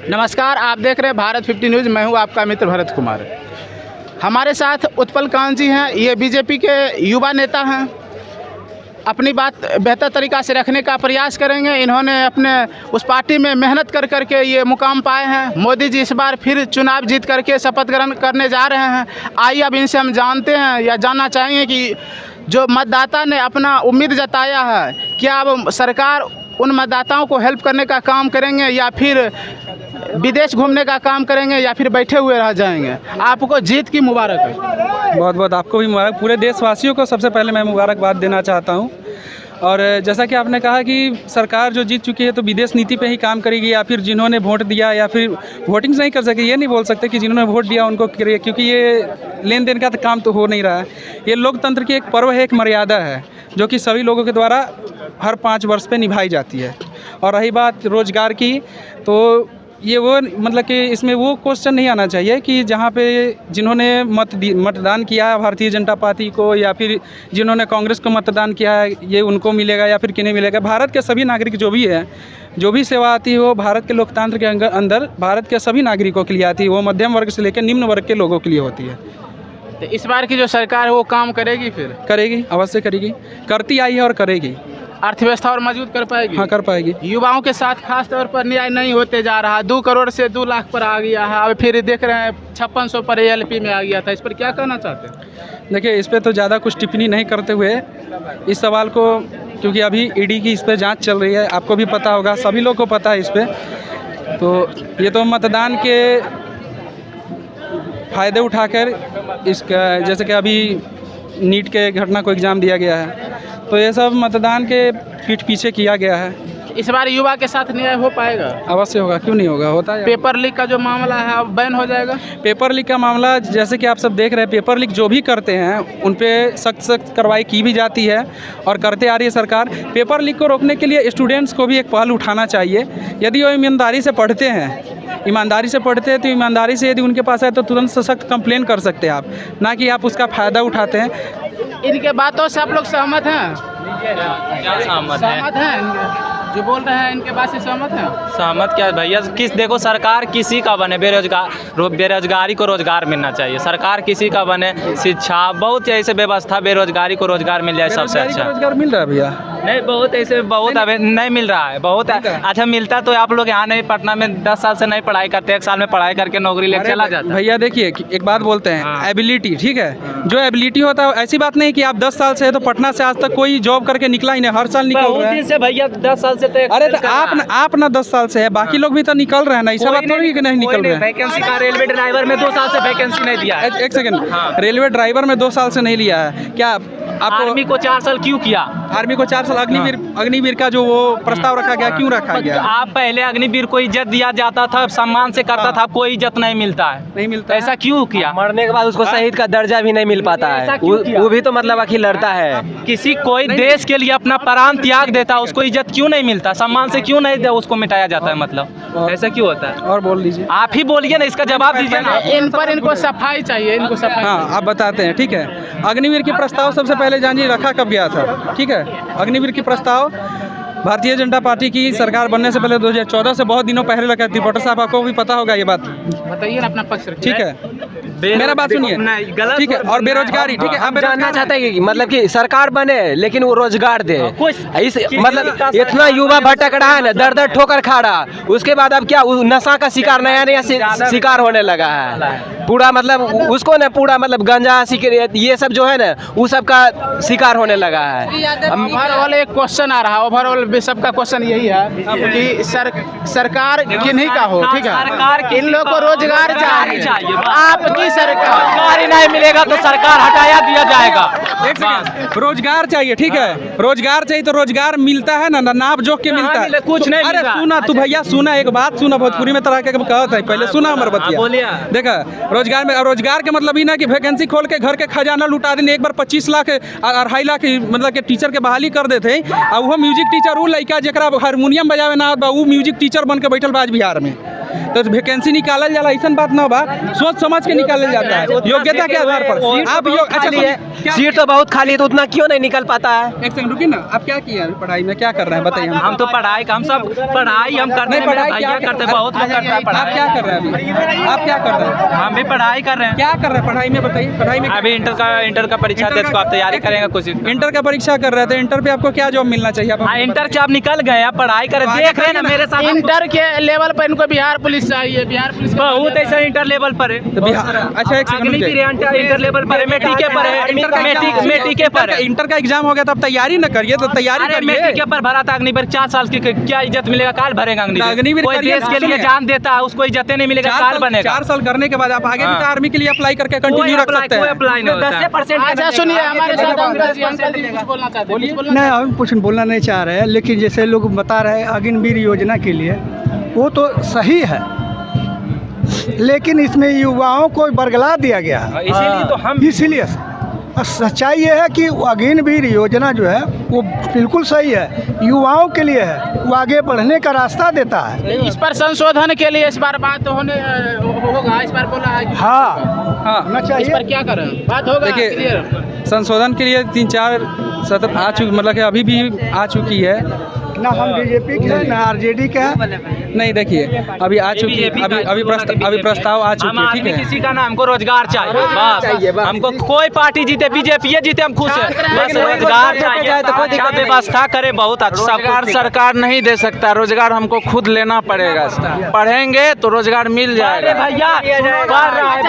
नमस्कार, आप देख रहे हैं भारत 50 न्यूज़। मैं हूं आपका मित्र भरत कुमार। हमारे साथ उत्पल कांत जी हैं। ये बीजेपी के युवा नेता हैं। अपनी बात बेहतर तरीक़ा से रखने का प्रयास करेंगे। इन्होंने अपने उस पार्टी में मेहनत कर करके ये मुकाम पाए हैं। मोदी जी इस बार फिर चुनाव जीत करके शपथ ग्रहण करने जा रहे हैं। आइए अब इनसे हम जानते हैं या जानना चाहेंगे कि जो मतदाता ने अपना उम्मीद जताया है, क्या अब सरकार उन मतदाताओं को हेल्प करने का काम करेंगे या फिर विदेश घूमने का काम करेंगे या फिर बैठे हुए रह जाएंगे। आपको जीत की मुबारक है। बहुत बहुत आपको भी मुबारक। पूरे देशवासियों को सबसे पहले मैं मुबारकबाद देना चाहता हूं। और जैसा कि आपने कहा कि सरकार जो जीत चुकी है तो विदेश नीति पे ही काम करेगी, या फिर जिन्होंने वोट दिया या फिर वोटिंग नहीं कर सके, ये नहीं बोल सकते कि जिन्होंने वोट दिया उनको करे, क्योंकि ये लेन देन का तो काम तो हो नहीं रहा है। ये लोकतंत्र की एक पर्व है, एक मर्यादा है जो कि सभी लोगों के द्वारा हर 5 वर्ष पे निभाई जाती है। और रही बात रोज़गार की, तो ये वो मतलब कि इसमें वो क्वेश्चन नहीं आना चाहिए कि जहाँ पे जिन्होंने मतदान किया है भारतीय जनता पार्टी को या फिर जिन्होंने कांग्रेस को मतदान किया है ये उनको मिलेगा या फिर किन्हें मिलेगा। भारत के सभी नागरिक जो भी है, जो भी सेवा आती है वो भारत के लोकतंत्र के अंदर भारत के सभी नागरिकों के लिए आती है। वो मध्यम वर्ग से लेकर निम्न वर्ग के लोगों के लिए होती है। तो इस बार की जो सरकार है वो काम करेगी, फिर करेगी, अवश्य करेगी, करती आई है और करेगी। अर्थव्यवस्था और मजबूत कर पाएगी। हाँ, कर पाएगी। युवाओं के साथ खास तौर पर न्याय नहीं होते जा रहा। 2 करोड़ से 2 लाख पर आ गया है। अब फिर देख रहे हैं 5600 पर ALP में आ गया था। इस पर क्या कहना चाहते हैं? देखिए, इस पर तो ज़्यादा कुछ टिप्पणी नहीं करते हुए इस सवाल को, क्योंकि अभी ED की इस पर जांच चल रही है, आपको भी पता होगा, सभी लोग को पता है इस पर। तो ये तो मतदान के फ़ायदे उठाकर इसका, जैसे कि अभी नीट के घटना को एग्ज़ाम दिया गया है, तो ये सब मतदान के पीठ पीछे किया गया है। इस बार युवा के साथ न्याय हो पाएगा? अवश्य होगा, क्यों नहीं होगा, होता है। पेपर लीक का जो मामला है अब बैन हो जाएगा। पेपर लीक का मामला जैसे कि आप सब देख रहे हैं, पेपर लीक जो भी करते हैं उन पे सख्त कार्रवाई की भी जाती है और करते आ रही है सरकार। पेपर लीक को रोकने के लिए स्टूडेंट्स को भी एक पहल उठाना चाहिए। यदि वो ईमानदारी से पढ़ते हैं, तो ईमानदारी से यदि उनके पास है तो तुरंत सख्त कंप्लेन कर सकते हैं आप, ना कि आप उसका फ़ायदा उठाते हैं। इनके बातों से आप लोग सहमत हैं? सहमत हैं जो बोल रहे हैं, इनके बात से सहमत हैं? सहमत क्या भैया, देखो सरकार किसी का बने, बेरोजगारी को रोजगार मिलना चाहिए। सरकार किसी का बने, शिक्षा बहुत ऐसे व्यवस्था, बेरोजगारी को रोजगार मिल जाए सबसे अच्छा। रोजगार मिल रहा है भैया? नहीं, बहुत ऐसे बहुत नहीं मिल रहा है। बहुत अच्छा मिलता तो आप लोग यहाँ नहीं, पटना में 10 साल से नहीं पढ़ाई करते, 1 साल में पढ़ाई करके नौकरी लेके चला जाता है। भैया देखिए, एक बात बोलते हैं, एबिलिटी, ठीक है, जो एबिलिटी होता है, ऐसी बात नहीं कि आप 10 साल से है तो पटना से आज तक कोई जॉब करके निकला ही नहीं, हर साल निकल रहा है। से भैया 10 साल से तो अरे तो आप ना 10 साल से है, बाकी लोग भी तो निकल रहे हैं ना, ऐसा बात थोड़ी कि नहीं निकल रहे हैं। वैकेंसी का रेलवे ड्राइवर में 2 साल से वैकेंसी नहीं दिया है। एक सेकंड, रेलवे ड्राइवर में 2 साल से नहीं लिया है क्या? आपको आर्मी को 4 साल क्यों किया? आर्मी को 4 साल अग्निवीर का जो वो प्रस्ताव रखा गया, क्यों रखा गया? आप पहले अग्निवीर को इज्जत दिया जाता था, सम्मान से करता था, कोई इज्जत नहीं मिलता है। नहीं मिलता, ऐसा क्यों किया? मरने के बाद उसको शहीद का दर्जा भी नहीं मिल पाता है। वो भी तो मतलब आखिर लड़ता है। किसी कोई देश के लिए अपना प्राण त्याग देता है, उसको इज्जत क्यों नहीं मिलता? सम्मान से क्यों नहीं उसको मिटाया जाता है? मतलब ऐसा क्यों होता है? और बोल दीजिए, आप ही बोलिए ना, इसका जवाब दीजिए ना। इन पर इनको सफाई चाहिए, इनको सफाई। हाँ, आप बताते हैं, ठीक है। अग्निवीर की प्रस्ताव सबसे पहले जानिए रखा कब गया था, ठीक है। अग्निवीर की प्रस्ताव भारतीय जनता पार्टी की सरकार बनने से पहले 2014 से बहुत दिनों पहले लगा थी। पटो साहब, आपको भी पता होगा ये बात, बताइए ना अपना पक्ष, ठीक है। मेरा बात सुनिए, ठीक है। और बेरोजगारी, ठीक है, हम जानना चाहते हैं कि मतलब कि सरकार बने लेकिन वो रोजगार दे। इस मतलब इतना युवा भटक रहा है ना, दर ठोकर खा रहा, उसके बाद अब क्या नशा का शिकार, नया शिकार होने लगा है पूरा। मतलब उसको ना पूरा मतलब गंजा सिगरेट ये सब जो है ना, वो सब का शिकार होने लगा है। ओवरऑल एक क्वेश्चन आ रहा है, ओवरऑल सबका क्वेश्चन यही है कि सरकार किन्हीं का हो, ठीक है, इन लोगों को रोजगार चाहिए। आपकी सरकार ही नहीं मिलेगा तो सरकार हटाया दिया जाएगा। रोजगार चाहिए, ठीक है, रोजगार चाहिए तो रोजगार मिलता है ना, नाप जोक के मिलता है, कुछ नहीं। अरे सुना तू भैया, सुना एक बात सुना, भोजपुरी में तरह के कहता है, पहले सुना हमारे बतिया। देखा, रोजगार में, रोजगार के मतलब ही ना कि वैकेंसी खोल के घर के खजाना लुटा देने, एक बार 25 लाख 2.5 लाख मतलब के टीचर के बहाली कर देते हैं। और वो म्यूजिक टीचर, वो लड़का जरा हारमोनियम बजावे ना, वो म्यूजिक टीचर बन के बैठल बा आज बिहार में। तो वैकेंसी निकालल जाला, ऐसा बात ना बा, सोच समझ के निकालल जाता है योग्यता के आधार पर। आप सीट तो बहुत खाली है, तो उतना क्यों नहीं निकल पाता है? एक सेकंड रुकिए ना, आप क्या किया पढ़ाई में, क्या कर रहे हैं बताइए? हम तो पढ़ाई हम सब पढ़ाई हम करते हैं, पढ़ाई भैया क्या करते हैं, बहुत लोग करता है आप पढ़ाई। क्या कर रहे हैं अभी? आप क्या कर रहे हैं? हम भी पढ़ाई कर रहे हैं। क्या कर रहे हैं पढ़ाई में, बताइए पढ़ाई में? अभी इंटर का परीक्षा दे, आप तैयारी करेंगे कुछ? इंटर का परीक्षा कर रहे थे, इंटर पे आपको क्या जॉब मिलना चाहिए? आप इंटर के आप निकल गए, आप पढ़ाई करें, देख रहे हैं ना मेरे साथ। इंटर के लेवल पर इनको बिहार पुलिस चाहिए, बिहार पुलिस बहुत ऐसा इंटर लेवल पर है। तो बिहार, अच्छा एक सेकंड रुकिए। इंटर लेवल पर है, मेट्रिक के पर है, मेट्रिक के पर है। इंटर का एग्जाम हो गया तो अब तैयारी न करिए, तो तैयारी अरे करिए। मेट्रिक के पर भरा था अग्निवीर, 4 साल की क्या इज्जत मिलेगा? काल भरेगा अग्निवीर। अग्निवीर कोई करिए, देश के लिए सुनिए। जान देता है, उसको इज्जत नहीं मिलेगा, काल बनेगा। 4 साल करने के बाद आप आगे भी हाँ। तो आर्मी के लिए अप्लाई करके कंटिन्यू रख सकते कोई हैं। अप्लाई नहीं होता है। 10%। अच्छा सुनिए, हमारे साथ अंकल जी कुछ बोलना चाहते हैं, कुछ बोलना नहीं, हम कुछ बोलना नहीं चाह रहे हैं, लेकिन जैसे लोग बता रहे हैं अग्निवीर योजना के लिए, वो तो सही है, लेकिन इसमें युवाओं को बरगला दिया गया है। इसीलिए तो हम इसीलिए सच्चाई ये है कि अग्निवीर योजना जो है वो बिल्कुल सही है, युवाओं के लिए है, वो आगे बढ़ने का रास्ता देता है। इस पर संशोधन के लिए इस बार बात होने होगा, इस बार बोला है कि हाँ, हाँ होना इस चाहिए। पर क्या करें, बात होगा देखिए, क्लियर। संशोधन के लिए 3-4 सत्र आ चुकी, मतलब कि अभी भी आ चुकी है। ना हम बीजेपी के हैं, ना आरजेडी के हैं। नहीं देखिए, अभी आ चुकी, अभी प्रस्ताव आ चुकी है, ठीक है। किसी का ना हमको रोजगार चाहिए, बस हमको कोई पार्टी जीते, बीजेपी जीते हम खुश है, बस रोजगार चाहिए। तो कोई अच्छा व्यवस्था करे, बहुत अच्छा। सरकार नहीं दे सकता, रोजगार हमको खुद लेना पड़ेगा। पढ़ेंगे तो रोजगार मिल जाएगा। भैया कर रहा है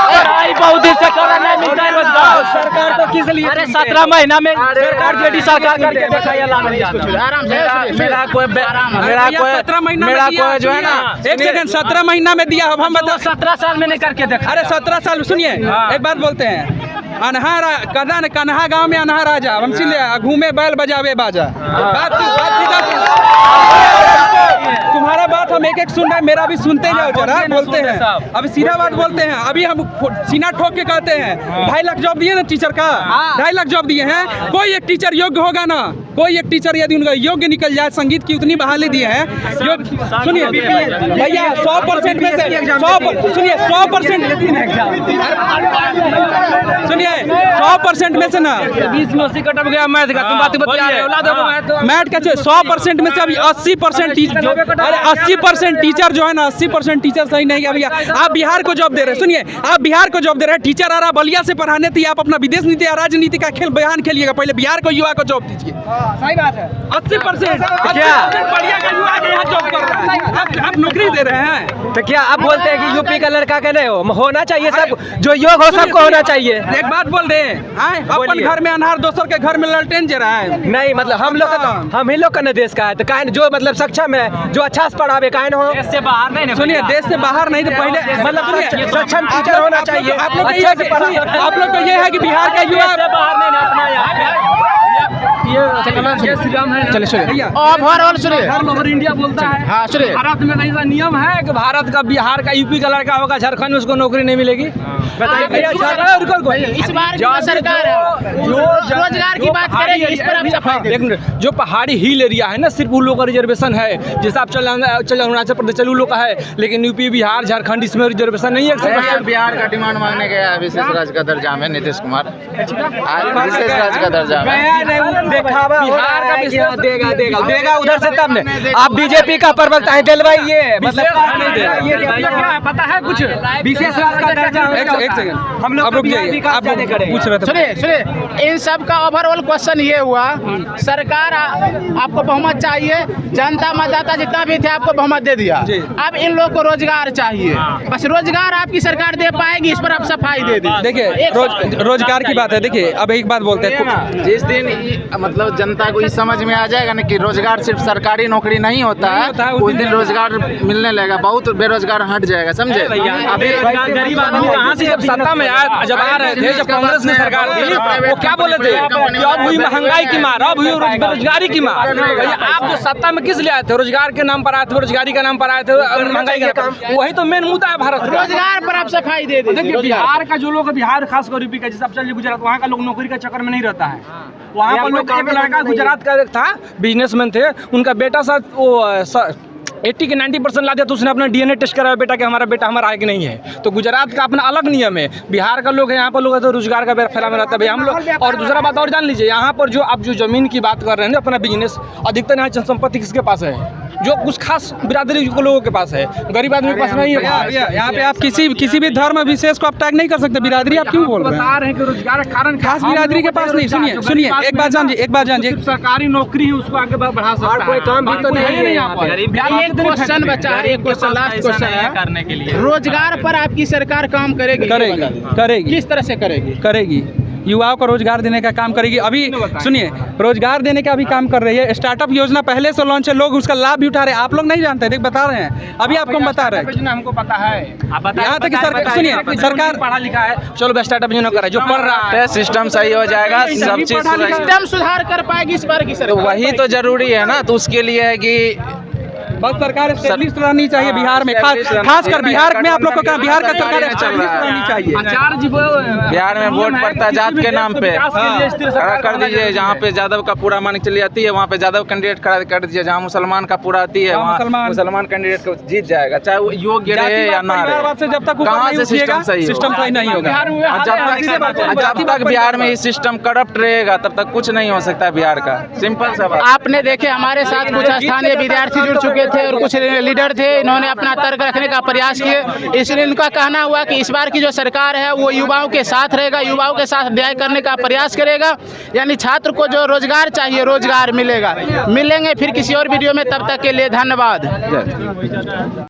पढ़ाई बहुत दिन से कर रहा है, मिलता है रोजगार। सरकार तो किस लिए? अरे 17 महीना में आरजेडी सरकार करके दिखाया, आराम से मेरा कोई 17 महीना मेरा में दिया, कोई जो है ना, एक सेकंड, 17 महीना में दिया, अब हम बता। 17 साल में नहीं करके देखा। अरे 17 साल, सुनिए एक बात बोलते हैं, कन्हा गांव में अनहा राजा, हम सिले घूमे बैल बजावे बाजा। बात सीधा तुम्हारा बात हम एक सुन रहे हैं, मेरा भी सुनते जाओ जरा, बोलते हैं अभी सीधा बात बोलते हैं। अभी हम सीना ठोक के कहते हैं 2.5 लाख जॉब दिए ना टीचर का, 2.5 लाख जॉब दिए हैं। कोई एक टीचर योग्य होगा ना, कोई एक टीचर यदि उनका योग्य निकल जाए, संगीत की उतनी बहाली दिए हैं। सुनिए भैया, 100% में से 100% सुनिए 100% में से ना 20 में 80 कट गया मैथ का, तुम बात बता रहे हो। मैथ का 100% में से अभी 80% टीचर, अरे 80% टीचर जो है ना, 80% टीचर सही नहीं है भैया। आप बिहार को जॉब दे रहे हैं, सुनिए आप बिहार को जॉब दे रहे हैं, टीचर आ रहा बलिया से पढ़ाने थी, आप अपना विदेश नीति या राजनीति का खेल बयान खेलिएगा, पहले बिहार को युवा को जॉब दीजिए। सही बात है, 80% बलिया का युवा के यहाँ जॉब कर रहा है, आप नौकरी दे रहे हैं। तो क्या आप बोलते हैं कि यूपी का लड़का का नहीं होना चाहिए? सब जो योग हो सबको होना चाहिए। एक बात बोल रहे हैं, अपन घर में अनहार, दोसर के घर में ललटेन जरा है। नहीं मतलब हम ही लोग का न देश का है, तो काहे जो मतलब सक्षम है, जो अच्छा से पढ़ावे, काहे न हो? देश से बाहर नहीं, सुनिए देश से बाहर नहीं तो पहले मतलब सक्षम टीचर होना चाहिए। आप लोग को ये है कि बिहार का युवा बाहर नहीं अपना यहाँ चलिए सुनिए, ओवरऑल सुनिए, इंडिया बोलता है। हाँ सुनिए, भारत में ऐसा नियम है कि भारत का, बिहार का, यूपी का लड़का होगा, झारखंड में उसको नौकरी नहीं मिलेगी। बताइए भैया, इस बार की सरकार जो रोजगार की बात करेगी, इस पर आप सफाई दें। जो पहाड़ी हिल एरिया है ना, सिर्फ उन लोग का रिजर्वेशन है। जैसे आप चल अरुणाचल प्रदेश चल, उन लोग का है, लेकिन यूपी, बिहार, झारखंड इसमें रिजर्वेशन नहीं है। बिहार का डिमांड मांगने गया विशेष राज्य का दर्जा में नीतीश कुमार, विशेष राज्य का दर्जा में देखावा बिहार का बिहार देगा उधर से, तब ने आप बीजेपी का प्रवक्ता है, दिलवाइए मतलब पता है कुछ विशेष राज्य का दर्जा। एक सेकंड, हम लोग आप रुक जाइए, आप पूछ रहे थे। सुनिए इन सब का ओवरऑल क्वेश्चन ये हुआ, सरकार आपको बहुमत चाहिए, जनता मतदाता जितना भी थे आपको बहुमत दे दिया, अब इन लोग को रोजगार चाहिए, बस रोजगार आपकी सरकार दे पाएगी, इस पर आप सफाई दे दी। देखिए रोजगार की बात है, देखिए अब एक बात बोलते हैं, जिस दिन मतलब जनता को ये समझ में आ जाएगा ना कि रोजगार सिर्फ सरकारी नौकरी नहीं होता है, उस दिन रोजगार मिलने लगेगा, बहुत बेरोजगार हट जाएगा, समझे? अभी गरीब आदमी कहाँ से, जब सत्ता में आया, जब आ रहे थे, जब कांग्रेस ने सरकार दी, वो क्या बोले थे कि अब हुई महंगाई की मार, अब हुई बेरोजगारी की मार। भैया आप जो सत्ता में किस लिए आए थे? रोजगार के नाम पर आए थे, रोजगारी का नाम पर आए थे, महंगाई का नाम, वही तो मेन मुद्दा है भारत का। रोजगार पर आप सफाई दे दी। देखिए बिहार का जो लोग, बिहार खासकर यूपी का, जैसे आप चलिए गुजरात, वहाँ का लोग नौकरी के चक्कर में नहीं रहता है। वहाँ पर लोग, एक लड़का गुजरात का था, बिजनेसमैन थे, उनका बेटा साथ वो 80 के 90% ला दिया तो उसने अपना DNA टेस्ट कराया बेटा कि हमारा बेटा हमारा है कि नहीं है। तो गुजरात का अपना अलग नियम है, बिहार का लोग है, यहाँ पर लोग है तो रोजगार का फैला में रहता है भाई हम लोग। और दूसरा बात और जान लीजिए, यहाँ पर जो आप जो ज़मीन की बात कर रहे हैं अपना बिजनेस, अधिकतर यहाँ संपत्ति किसके पास है? जो कुछ खास बिरादरी के लोगों के पास है, गरीब आदमी के पास नहीं है। यहाँ पे आप किसी भी धर्म विशेष को आप टैग नहीं कर सकते। बिरादरी आप क्यों बोल रहे हैं? बता रहे हैं कि रोजगार का कारण खास बिरादरी के पास नहीं। सुनिए एक बात जानिए सरकारी नौकरी है उसको आगे बढ़ा सकता है, कोई काम भी तो नहीं है यहाँ पर। एक क्वेश्चन बचा है, एक क्वेश्चन लास्ट क्वेश्चन है करने के लिए, रोजगार पर आपकी सरकार काम करेगी? किस तरह से करेगी? युवाओं को रोजगार देने का काम करेगी। अभी सुनिए, रोजगार देने का भी काम कर रही है। स्टार्टअप योजना पहले से लॉन्च है, लोग उसका लाभ भी उठा रहे हैं। आप लोग नहीं जानते, देख बता रहे हैं, अभी आपको हम बता रहे हैं। हमको पता है, यहाँ तक कि सरकार पढ़ा लिखा है, चलो स्टार्टअप योजना करे, जो पढ़ रहा है सिस्टम सही हो जाएगा, सब चीज सिस्टम सुधार कर पाएगी इस बार की तो सरकार? वही तो जरूरी है ना। तो उसके लिए है कि बस सरकार एस्टेब्लिश रहनी चाहिए बिहार में, खासकर बिहार में। आप लोग को क्या बिहार का सरकार एस्टेब्लिश रहनी चाहिए? बिहार में वोट पड़ता है जात के नाम पे, खड़ा कर दीजिए। जहाँ पे यादव का पूरा मान चली जाती है वहाँ पे यादव कैंडिडेट खड़ा कर दीजिए। जहाँ मुसलमान का पूरा आती है वहाँ मुसलमान कैंडिडेट को जीत जाएगा, चाहे वो योग्य रहे या ना रहे। जब तक कहाँ से सिस्टम सही नहीं होगा। जब तक बिहार में ये सिस्टम करप्ट रहेगा तब तक कुछ नहीं हो सकता बिहार का। सिंपल सा बात। आपने देखे हमारे साथ कुछ स्थानीय विद्यार्थी जुड़ चुके थे और कुछ लीडर थे, इन्होंने अपना तर्क रखने का प्रयास किए। इसलिए इनका कहना हुआ कि इस बार की जो सरकार है वो युवाओं के साथ रहेगा, युवाओं के साथ न्याय करने का प्रयास करेगा। यानी छात्र को जो रोजगार चाहिए रोजगार मिलेगा। मिलेंगे फिर किसी और वीडियो में, तब तक के लिए धन्यवाद।